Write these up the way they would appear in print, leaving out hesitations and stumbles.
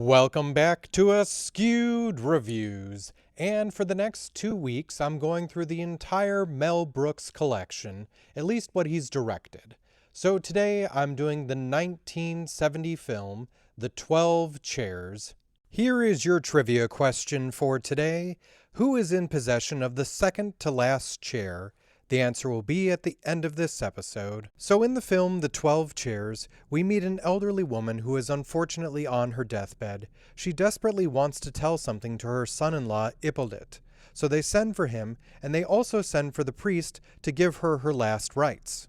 Welcome back to Askewed Reviews, and for the next 2 weeks I'm going through the entire Mel Brooks collection, at least what he's directed. So today I'm doing the 1970 film, The 12 Chairs. Here is your trivia question for today. Who is in possession of the second to last chair? The answer will be at the end of this episode. So in the film The 12 Chairs, we meet an elderly woman who is unfortunately on her deathbed. She desperately wants to tell something to her son-in-law, Hippolyte. So they send for him, and they also send for the priest to give her her last rites.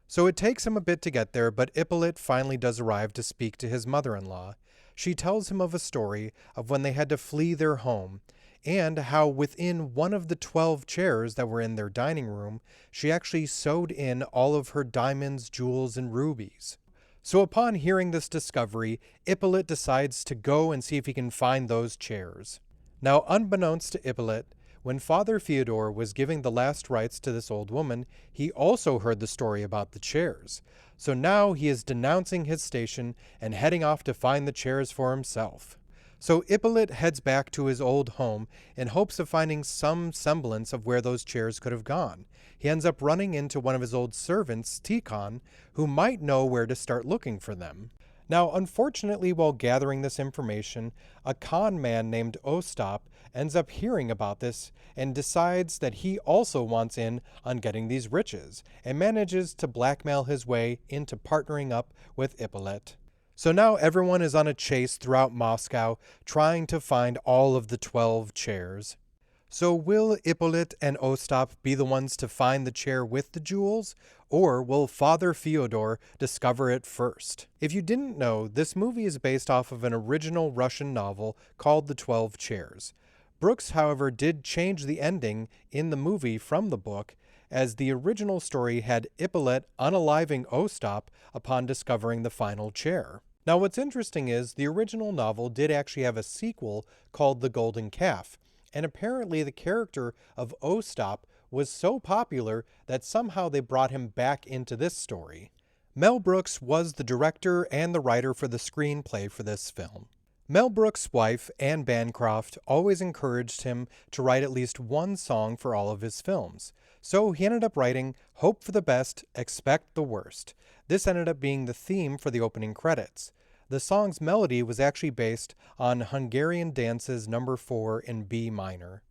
So it takes him a bit to get there, but Hippolyte finally does arrive to speak to his mother-in-law. She tells him of a story of when they had to flee their home, and how within one of the 12 chairs that were in their dining room, she actually sewed in all of her diamonds, jewels, and rubies. So upon hearing this discovery, Hippolyte decides to go and see if he can find those chairs. Now, unbeknownst to Hippolyte, when Father Fyodor was giving the last rites to this old woman, he also heard the story about the chairs. So now he is denouncing his station and heading off to find the chairs for himself. So Hippolyte heads back to his old home in hopes of finding some semblance of where those chairs could have gone. He ends up running into one of his old servants, Tikhon, who might know where to start looking for them. Now, unfortunately, while gathering this information, a con man named Ostap ends up hearing about this and decides that he also wants in on getting these riches, and manages to blackmail his way into partnering up with Hippolyte. So now everyone is on a chase throughout Moscow, trying to find all of the 12 chairs. So will Hippolyte and Ostap be the ones to find the chair with the jewels, or will Father Fyodor discover it first? If you didn't know, this movie is based off of an original Russian novel called The 12 Chairs. Brooks, however, did change the ending in the movie from the book, as the original story had Hippolyte unaliving Ostap upon discovering the final chair. Now what's interesting is the original novel did actually have a sequel called The Golden Calf, and apparently the character of Ostap was so popular that somehow they brought him back into this story. Mel Brooks was the director and the writer for the screenplay for this film. Mel Brooks' wife, Anne Bancroft, always encouraged him to write at least one song for all of his films. So he ended up writing Hope for the Best, Expect the Worst. This ended up being the theme for the opening credits. The song's melody was actually based on Hungarian Dance's number 4 in B minor.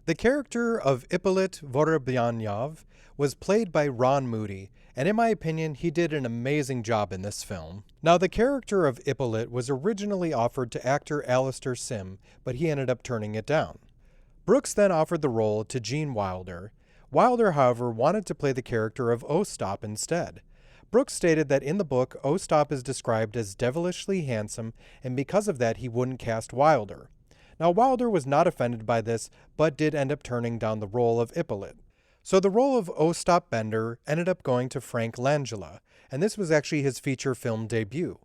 The character of Hippolyte Vorobyanov was played by Ron Moody, and in my opinion, he did an amazing job in this film. Now, the character of Hippolyte was originally offered to actor Alistair Sim, but he ended up turning it down. Brooks then offered the role to Gene Wilder. Wilder, however, wanted to play the character of Ostap instead. Brooks stated that in the book, Ostap is described as devilishly handsome, and because of that, he wouldn't cast Wilder. Now, Wilder was not offended by this, but did end up turning down the role of Hippolyte. So the role of Ostap Bender ended up going to Frank Langella, and this was actually his feature film debut.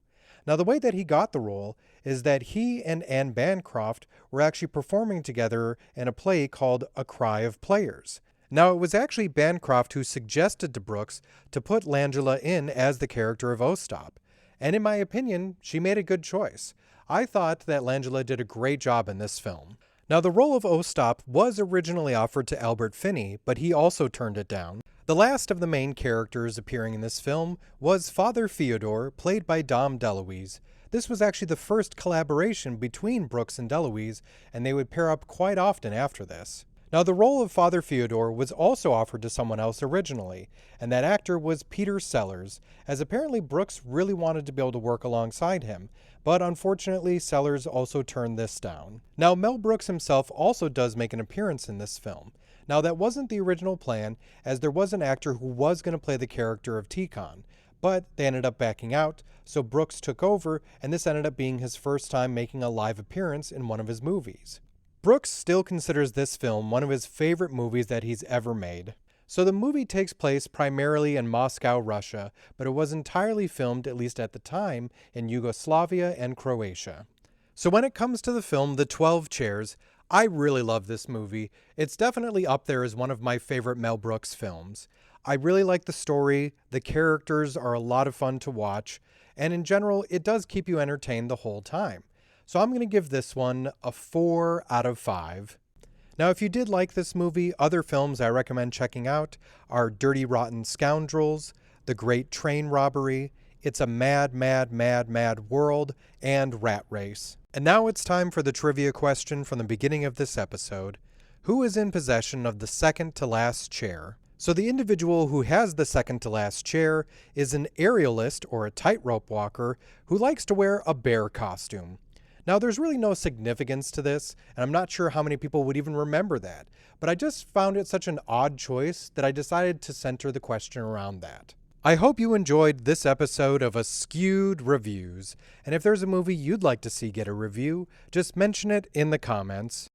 Now, the way that he got the role is that he and Anne Bancroft were actually performing together in a play called A Cry of Players. Now, it was actually Bancroft who suggested to Brooks to put Langella in as the character of Ostap, and in my opinion, she made a good choice. I thought that Langella did a great job in this film. Now, the role of Ostap was originally offered to Albert Finney, but he also turned it down. The last of the main characters appearing in this film was Father Fyodor, played by Dom DeLuise. This was actually the first collaboration between Brooks and DeLuise, and they would pair up quite often after this. Now, the role of Father Fyodor was also offered to someone else originally, and that actor was Peter Sellers, as apparently Brooks really wanted to be able to work alongside him, but unfortunately Sellers also turned this down. Now, Mel Brooks himself also does make an appearance in this film. Now, that wasn't the original plan, as there was an actor who was going to play the character of Tikhon, but they ended up backing out, so Brooks took over, and this ended up being his first time making a live appearance in one of his movies. Brooks still considers this film one of his favorite movies that he's ever made. So the movie takes place primarily in Moscow, Russia, but it was entirely filmed, at least at the time, in Yugoslavia and Croatia. So when it comes to the film The 12 Chairs, I really love this movie. It's definitely up there as one of my favorite Mel Brooks films. I really like the story, the characters are a lot of fun to watch, and in general, it does keep you entertained the whole time. So I'm going to give this one a 4 out of 5. Now, if you did like this movie, other films I recommend checking out are Dirty Rotten Scoundrels, The Great Train Robbery, It's a Mad, Mad, Mad, Mad World, and Rat Race. And now it's time for the trivia question from the beginning of this episode. Who is in possession of the second to last chair? So the individual who has the second to last chair is an aerialist or a tightrope walker who likes to wear a bear costume. Now, there's really no significance to this, and I'm not sure how many people would even remember that, but I just found it such an odd choice that I decided to center the question around that. I hope you enjoyed this episode of Askewed Reviews, and if there's a movie you'd like to see get a review, just mention it in the comments.